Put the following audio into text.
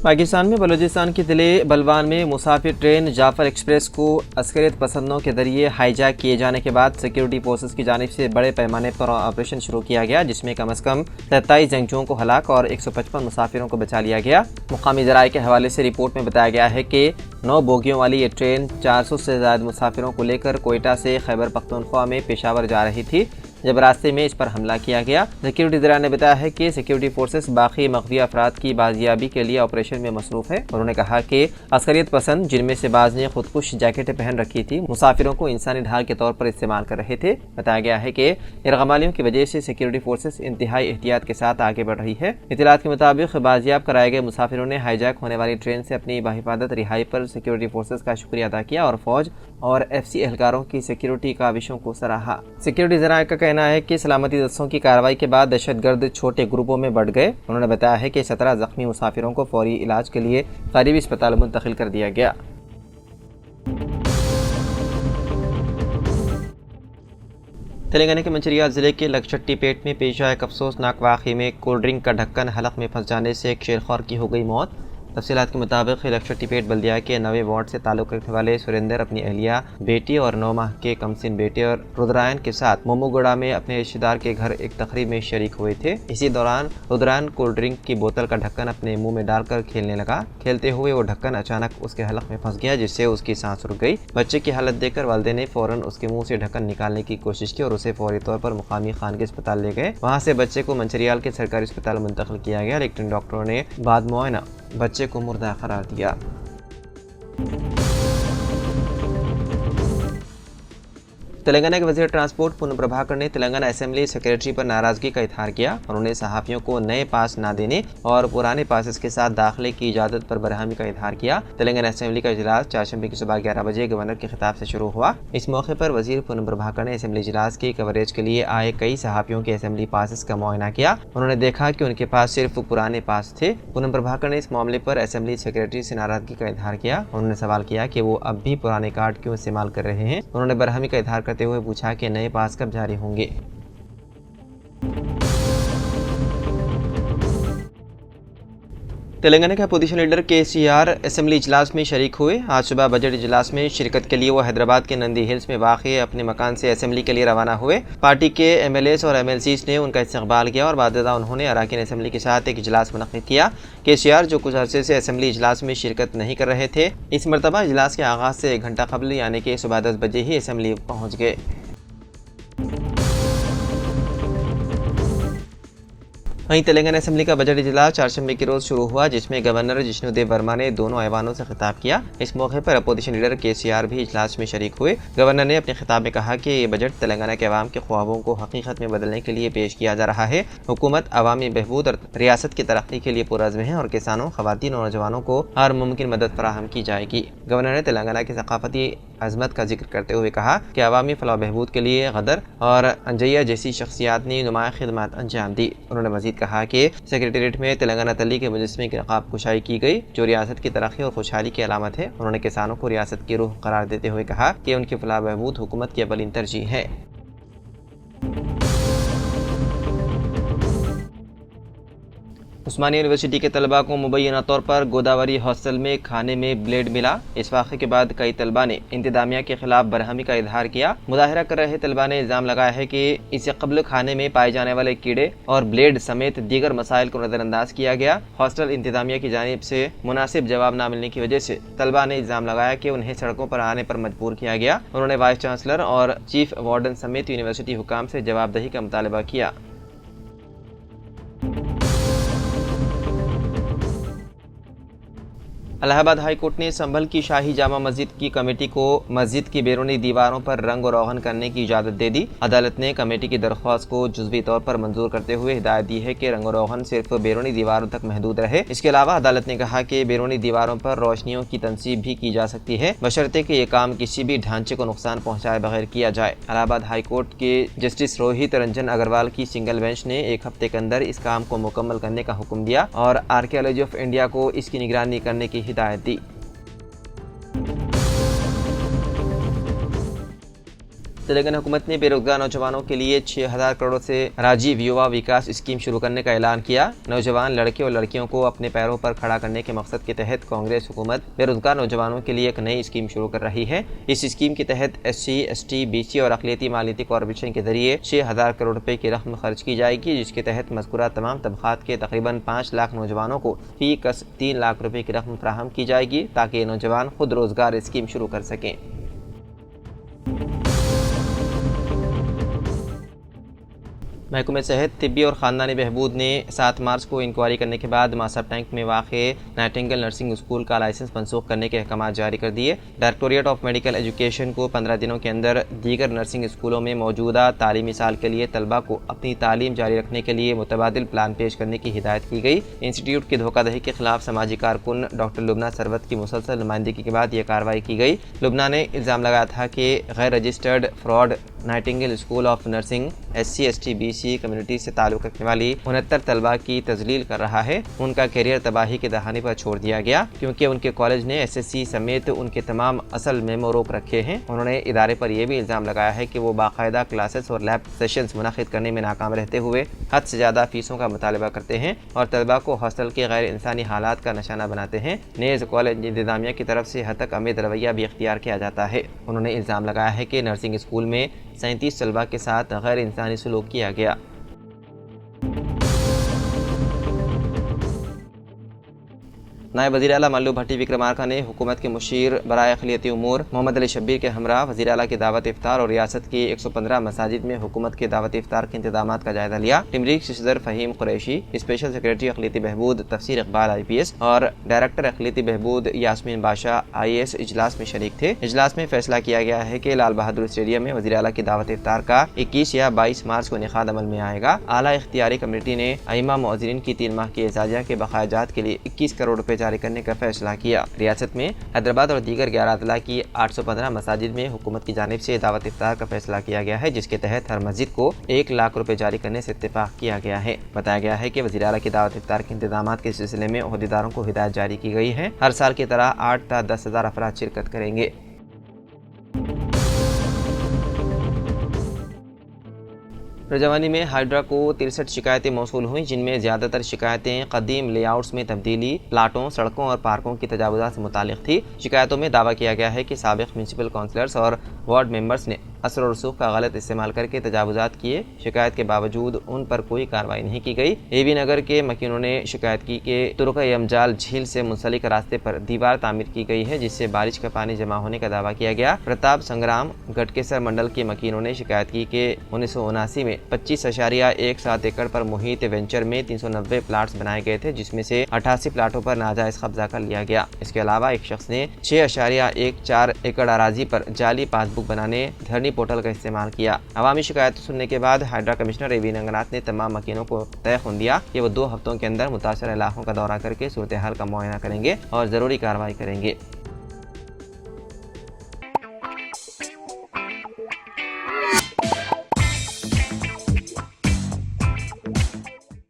पाकिस्तान में बलूचिस्तान के ज़िले बलवान में मुसाफिर ट्रेन जाफर एक्सप्रेस को अस्करियत पसंदों के जरिए हाईजैक किए जाने के बाद सिक्योरिटी फोर्सेस की जानिब से बड़े पैमाने पर ऑपरेशन शुरू किया गया, जिसमें कम से कम 27 जंगजुओं को हलाक और 155 मुसाफिरों को बचा लिया गया। मुकामी ज़राए के हवाले से रिपोर्ट में बताया गया है कि 9 बोगियों वाली ये ट्रेन 400 से ज़्यादा मुसाफिरों को लेकर कोयटा से खैबर पख्तूनख्वा में पेशावर जा रही थी, जब रास्ते में इस पर हमला किया गया। सिक्योरिटी ज़राए ने बताया है कि सिक्योरिटी फोर्सेस बाकी मख्फी अफराद की बाजियाबी के लिए ऑपरेशन में मसरूफ़ है। उन्होंने कहा कि अस्करियत पसंद, जिनमें से बाज़ ने खुदकुश जैकेटें पहन रखी थी, मुसाफिरों को इंसानी ढाल के तौर पर इस्तेमाल कर रहे थे। बताया गया है कि यरगमालियों की वजह से सिक्योरिटी फोर्सेस इंतहाई एहतियात के साथ आगे बढ़ रही है। इत्तलात के मुताबिक बाजियाब कराए गए मुसाफिरों ने हाईजैक होने वाली ट्रेन से अपनी बाहिफाजत रिहाई पर सिक्योरिटी फोर्सेस का शुक्रिया अदा किया और फौज और FC एहलकारों की सिक्योरिटी काविशों को सराहा। सिक्योरिटी ज़राए का कहना है कि सलामती दस्तों की कार्रवाई के बाद दहशतगर्द छोटे ग्रुपों में बढ़ गए। उन्होंने बताया है कि 17 जख्मी मुसाफिरों को फौरी इलाज के लिए करीबी अस्पताल मुंतकिल कर दिया गया। तेलंगाना के मंचिरियाल ज़िले के लक्षट्टीपेट में पेश आए एक अफसोसनाक वाक़े में कोल्ड ड्रिंक का ढक्कन हलक में फंस जाने से एक शेरख्वार की हो गई मौत। तफसीलात के मुताबिक लक्षट्टीपेट बल्दिया के 9वें वार्ड से ताल्लुक़ रखने वाले सुरेंद्र अपनी अहलिया, बेटी और 9 माह के कमसिन बेटे और रुद्रायन के साथ मोमोगुड़ा में अपने रिश्तेदार के घर एक तकरीब में शरीक हुए थे। इसी दौरान रुद्रायन कोल्ड ड्रिंक की बोतल का ढक्कन अपने मुंह में डालकर खेलने लगा। खेलते हुए वो ढक्कन अचानक उसके हलक में फंस गया, जिससे उसकी सांस रुक गई। बच्चे की हालत देखकर वालिदैन ने फ़ौरन उसके मुंह से ढक्कन निकालने की कोशिश की और उसे फौरी तौर पर मुकामी खानगी अस्पताल ले गए। वहाँ से बच्चे को मंचिरियाल के सरकारी अस्पताल मुंतकिल किया गया, लेकिन डॉक्टरों ने बाद मुआयना बच्चे को मुर्दा करार दिया। तेलंगाना के वज़ीर ट्रांसपोर्ट पूनम प्रभाकर ने तेलंगाना असेंबली सेक्रेटरी पर नाराज़गी का इजहार किया। उन्होंने सहाफ़ियों को नए पास ना देने और पुराने पासेस के साथ दाखिले की इजाज़त पर बरहमी का इजहार किया। तेलंगाना असेंबली का इजलास चारशंबे की सुबह 11 बजे गवर्नर के खिताब से शुरू हुआ। इस मौके पर वज़ीर पूनम प्रभाकर ने असेंबली इजलास की कवरेज के लिए आए कई सहाफ़ियों के असेंबली पासेस का मुआयना किया। उन्होंने देखा कि उनके पास सिर्फ पुराने पास थे। पूनम प्रभाकर ने इस मामले पर असेंबली सेक्रेटरी से नाराज़गी का इजहार किया। उन्होंने सवाल किया कि वो अब भी पुराने कार्ड क्यों इस्तेमाल कर रहे हैं। उन्होंने बरहमी का इजहार करते हुए पूछा कि नए पास कब जारी होंगे। तेलंगाना के अपोजिशन लीडर KCR असेंबली इजलास में शरीक हुए। आज सुबह बजट इजलास में शिरकत के लिए वो हैदराबाद के नंदी हिल्स में वाक़ई अपने मकान से असेंबली के लिए रवाना हुए। पार्टी के MLAs और MLCs ने उनका इस्तकबाल किया और बाद उन्होंने अरकान असेंबली के साथ एक इजलास मुनक़्क़िद किया। KCR, जो कुछ अरसे से असेंबली इजलास में शिरकत नहीं कर रहे थे, इस मरतबा इजलास के आगाज़ से 1 घंटा कबल यानी कि सुबह 10 बजे ही असेंबली पहुँच गए। वहीं तेलंगाना असेंबली का बजट इजलास चारशंबे के रोज़ शुरू हुआ, जिसमें गवर्नर जिष्णुदेव वर्मा ने दोनों ऐवानों से खिताब किया। इस मौके पर अपोजिशन लीडर KCR भी इजलास में शरीक हुए। गवर्नर ने अपने खिताब में कहा कि ये बजट तेलंगाना के अवाम के ख्वाबों को हकीकत में बदलने के लिए पेश किया जा रहा है। हुकूमत अवामी बहबूद और रियासत की तरक्की के लिए पुरअज़्म है और किसानों, ख़वातीन और नौजवानों को हर मुमकिन मदद फराहम की जाएगी। गवर्नर ने तेलंगाना की सकाफती अज़मत का जिक्र करते हुए कहा कि अवामी फलाह बहबूद के लिए गदर और अंजैया जैसी शख्सियात ने नुमाया खिदमत अंजाम दी। उन्होंने मज़ीद कहा कि सेक्रेटेरिएट में तेलंगाना तली के मुजस्मे की नकाब कुशाई की गई, जो रियासत की तरक्की और खुशहाली की अलामत है। उन्होंने किसानों को रियासत की रूह करार देते हुए कहा कि उनकी फलाह बहबूद हुकूमत की अव्वलीन तरजीह है। उस्मानिया यूनिवर्सिटी के तलबा को मुबैना तौर पर गोदावरी हॉस्टल में खाने में ब्लेड मिला। इस वाक़े के बाद कई तलबा ने इंतजामिया के खिलाफ बरहमी का इजहार किया। मुजाहिरा कर रहे तलबा ने इल्ज़ाम लगाया है कि इससे कबल खाने में पाए जाने वाले कीड़े और ब्लेड समेत दीगर मसाइल को नज़रअंदाज किया गया। हॉस्टल इंतजामिया की जानिब से मुनासिब जवाब न मिलने की वजह से तलबा ने इल्ज़ाम लगाया कि उन्हें सड़कों पर आने पर मजबूर किया गया। उन्होंने वाइस चांसलर और चीफ वार्डन समेत यूनिवर्सिटी हुकाम से जवाबदही का मुतालबा किया। इलाहाबाद हाई कोर्ट ने संभल की शाही जामा मस्जिद की कमेटी को मस्जिद की बैरूनी दीवारों पर रंग और रोगन करने की इजाज़त दे दी। अदालत ने कमेटी की दरख्वास्त को जुज़वी तौर पर मंजूर करते हुए हिदायत दी है कि रंग और रोगन सिर्फ बैरूनी दीवारों तक महदूद रहे। इसके अलावा अदालत ने कहा कि बैरूनी दीवारों पर रोशनियों की तनसीब भी की जा सकती है, बशर्ते कि ये काम किसी भी ढांचे को नुकसान पहुँचाए बगैर किया जाए। इलाहाबाद हाई कोर्ट के जस्टिस रोहित रंजन अग्रवाल की सिंगल बेंच ने 1 हफ्ते के अंदर इस काम को मुकम्मल करने का हुक्म दिया और आर्कियोलॉजी ऑफ इंडिया को इसकी निगरानी करने की हिदायत दी। तेलंगाना हुकूमत ने बेरोजगार नौजवानों के लिए 6,000 करोड़ से राजीव युवा विकास स्कीम शुरू करने का ऐलान किया। नौजवान लड़के और लड़कियों को अपने पैरों पर खड़ा करने के मकसद के तहत कांग्रेस हुकूमत बेरोजगार नौजवानों के लिए एक नई स्कीम शुरू कर रही है। इस स्कीम के तहत SC, ST, BC और अक़लियती मालियती कॉर्पोरेशन के जरिए 6,000 करोड़ रुपए की रकम खर्च की जाएगी, जिसके तहत मज़कूरा तमाम तबक़ात के तकरीबन 5 लाख नौजवानों को फी कस 3 लाख रुपए की रकम फराहम की जाएगी, ताकि नौजवान खुद रोजगार स्कीम शुरू कर सकें। महकमे सेहत, तिब्बी और ख़ानदानी बहबूद ने 7 मार्च को इंक्वायरी करने के बाद मासब टैंक में वाक़े नाइटिंगेल नर्सिंग स्कूल का लाइसेंस मनसूख करने के अहकाम जारी कर दिए। डायरेक्टोरेट ऑफ मेडिकल एजुकेशन को 15 दिनों के अंदर दीगर नर्सिंग स्कूलों में मौजूदा तालीमी साल के लिए तलबा को अपनी तालीम जारी रखने के लिए मुतबादिल प्लान पेश करने की हिदायत की गई। इंस्टीट्यूट की धोखाधड़ी के खिलाफ समाजी कारकुन डॉक्टर लुबना सरवत की मुसलसल नुमाइंदगी के बाद यह कार्रवाई की गई। लुबना ने इल्ज़ाम लगाया था कि गैर registered fraud Nightingale school of nursing SC, ST, BC community से ताल्लुक़ रखने वाली 69 तलबा की तजलील कर रहा है। उनका करियर तबाही के दहाने पर छोड़ दिया गया, क्योंकि उनके कॉलेज ने SSC समेत उनके तमाम असल मेमो रोक रखे हैं। उन्होंने इदारे पर यह भी इल्ज़ाम लगाया है कि वो बाकायदा क्लासेस और लैब सेशंस मुनाकिद करने में नाकाम रहते हुए हद से ज़्यादा फ़ीसों का मुतालबा करते हैं और तलबा को हॉस्टल के गैर इंसानी हालात का निशाना बनाते हैं। नेज़ कॉलेज इंतज़ामिया की तरफ से हद तक अमीद रवैया भी इख्तियार किया जाता है। उन्होंने इल्ज़ाम लगाया है कि नर्सिंग स्कूल में 37 तलबा के साथ गैर इंसानी सलूक किया गया। नायब वज़ीर आला मल्लू भट्टी विक्रमार्का ने हुकूमत के मुशीर बराए अक़लियती उमूर मोहम्मद अली शब्बीर के हमरा वज़ीर आला की दावत इफ्तार और रियासत की 115 मसाजिद में हुकूमत के दावत इफ्तार के इंतजामात का जायजा लिया। टिमरीक से सदर फ़हीम कुरैशी, स्पेशल सेक्रेटरी अक़लियती बहबूद तफसीर इकबाल IPS और डायरेक्टर अक़लियती बहबूद यास्मीन बादशाह IAS इजलास में शरीक थे। इजलास में फैसला किया गया है कि लाल बहादुर स्टेडियम में वज़ीर आला की दावत इफ्तार का 21 या 22 मार्च को इनेकाद अमल में आएगा। आला इख्तियारी कमेटी ने अइम्मा मुअज़्ज़िनीन की 3 माह की एजाज़िया के बकायाजात के लिए 21 करोड़ रुपए जारी करने का फैसला किया। रियासत में हैदराबाद और दीगर 11 अदला की 815 मसाजिद में हुकूमत की जानिब से दावत इफ्तार का फैसला किया गया है, जिसके तहत हर मस्जिद को 1 लाख रुपए जारी करने से इत्तेफाक किया गया है। बताया गया है कि वज़ीर आला की दावत इफ्तार के इंतजामात के सिलसिले में ओहदेदारों को हिदायत जारी की गई है। हर साल की तरह 8 से 10 हज़ार अफराद शिरकत करेंगे। रजवानी में हाइड्रा को 63 शिकायतें मौसूल हुई, जिनमें ज़्यादातर शिकायतें कदीम लेआउट्स में तब्दीली, प्लाटों, सड़कों और पार्कों की तजावुज़ात से मुतालिक थी। शिकायतों में दावा किया गया है कि साबिक़ म्यूनसिपल काउंसलर्स और वार्ड मेंबर्स ने असर और रसूख का गलत इस्तेमाल करके तजावुज़ात किए। शिकायत के बावजूद उन पर कोई कार्रवाई नहीं की गई। AB नगर के मकीनों ने शिकायत की कि तुर्क-ए-अमजाल झील से मुंसलिक रास्ते पर दीवार तामीर की गई है, जिससे बारिश का पानी जमा होने का दावा किया गया। प्रताप संग्राम गटकेसर मंडल के मकीनों ने शिकायत की कि 1979 में 25.17 एकड़ पर मुहित वेंचर में 390 प्लाट्स बनाए गए थे, जिसमें से 88 प्लाटों पर नाजायज कब्जा कर लिया गया। इसके अलावा एक शख्स ने 6.14 एकड़ अराजी पर जाली पासबुक बनाने धरनी पोर्टल का इस्तेमाल किया। अवामी शिकायत सुनने के बाद हाइड्रा कमिश्नर AB नंगनाथ ने तमाम मकीनों को तयख़ुन दिया कि वो 2 हफ्तों के अंदर मुतासर इलाकों का दौरा करके सूरत हाल का मुआयना करेंगे और ज़रूरी कार्रवाई करेंगे।